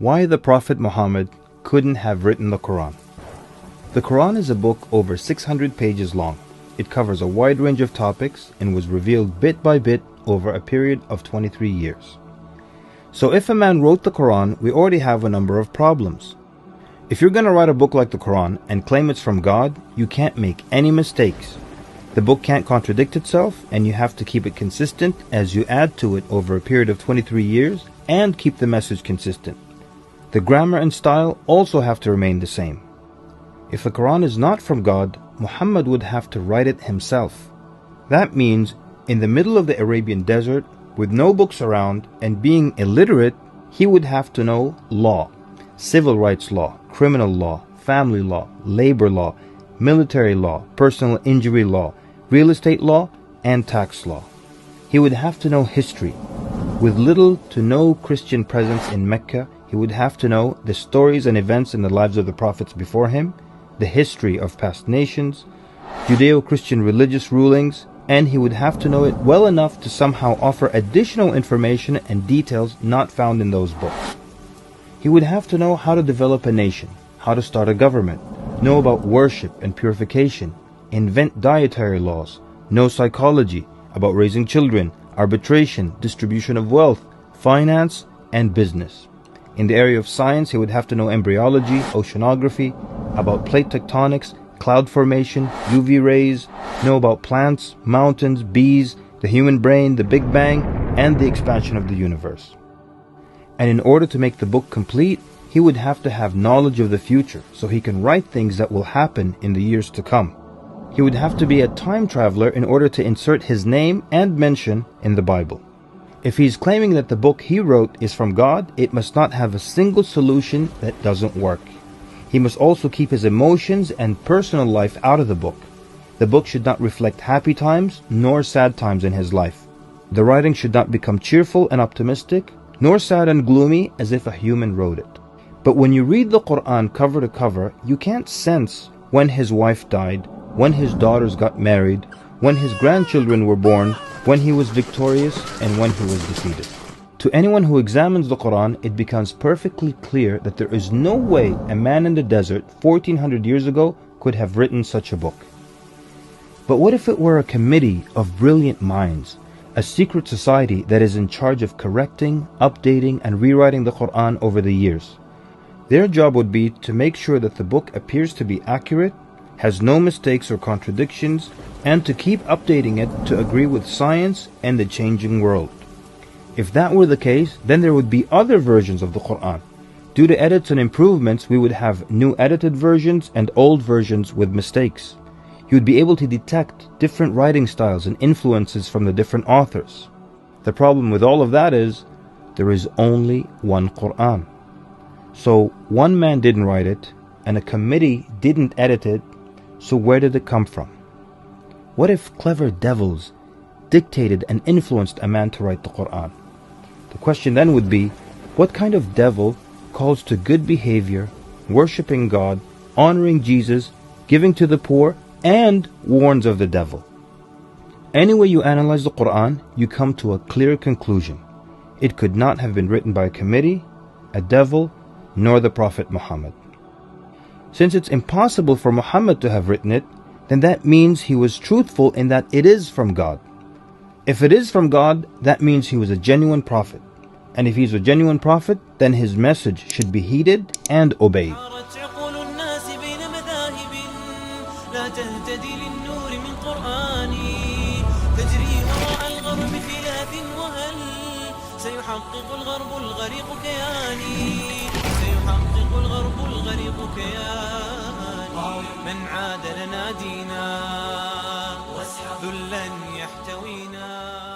Why the Prophet Muhammad couldn't have written the Quran. The Quran is a book over 600 pages long. It covers a wide range of topics and was revealed bit by bit over a period of 23 years. So if a man wrote the Quran, we already have a number of problems. If you're going to write a book like the Quran and claim it's from God, you can't make any mistakes. The book can't contradict itself, and you have to keep it consistent as you add to it over a period of 23 years and keep the message consistent. The grammar and style also have to remain the same. If the Quran is not from God, Muhammad would have to write it himself. That means in the middle of the Arabian desert, with no books around and being illiterate, he would have to know law, civil rights law, criminal law, family law, labor law, military law, personal injury law, real estate law, and tax law. He would have to know history. With little to no Christian presence in Mecca, he would have to know the stories and events in the lives of the prophets before him, the history of past nations, Judeo-Christian religious rulings, and he would have to know it well enough to somehow offer additional information and details not found in those books. He would have to know how to develop a nation, how to start a government, know about worship and purification, invent dietary laws, know psychology, about raising children, arbitration, distribution of wealth, finance, and business. In the area of science, he would have to know embryology, oceanography, about plate tectonics, cloud formation, UV rays, know about plants, mountains, bees, the human brain, the Big Bang, and the expansion of the universe. And in order to make the book complete, he would have to have knowledge of the future so he can write things that will happen in the years to come. He would have to be a time traveler in order to insert his name and mention in the Bible. If he's claiming that the book he wrote is from God, it must not have a single solution that doesn't work. He must also keep his emotions and personal life out of the book. The book should not reflect happy times nor sad times in his life. The writing should not become cheerful and optimistic, nor sad and gloomy as if a human wrote it. But when you read the Quran cover to cover, you can't sense when his wife died, when his daughters got married, when his grandchildren were born, when he was victorious, and when he was defeated. To anyone who examines the Quran, it becomes perfectly clear that there is no way a man in the desert 1400 years ago could have written such a book. But what if it were a committee of brilliant minds, a secret society that is in charge of correcting, updating, and rewriting the Quran over the years? Their job would be to make sure that the book appears to be accurate, has no mistakes or contradictions, and to keep updating it to agree with science and the changing world. If that were the case, then there would be other versions of the Quran. Due to edits and improvements, we would have new edited versions and old versions with mistakes. You would be able to detect different writing styles and influences from the different authors. The problem with all of that is, there is only one Quran. So one man didn't write it, and a committee didn't edit it, so where did it come from? What if clever devils dictated and influenced a man to write the Quran? The question then would be, what kind of devil calls to good behavior, worshipping God, honoring Jesus, giving to the poor, and warns of the devil? Any way you analyze the Quran, you come to a clear conclusion. It could not have been written by a committee, a devil, nor the Prophet Muhammad. Since it's impossible for Muhammad to have written it, then that means he was truthful in that it is from God. If it is from God, that means he was a genuine prophet. And if he's a genuine prophet, then his message should be heeded and obeyed. سيحقق الغرب الغريق كياني سيحقق الغرب الغريق كياني من عاد لنا دينا ذلا يحتوينا.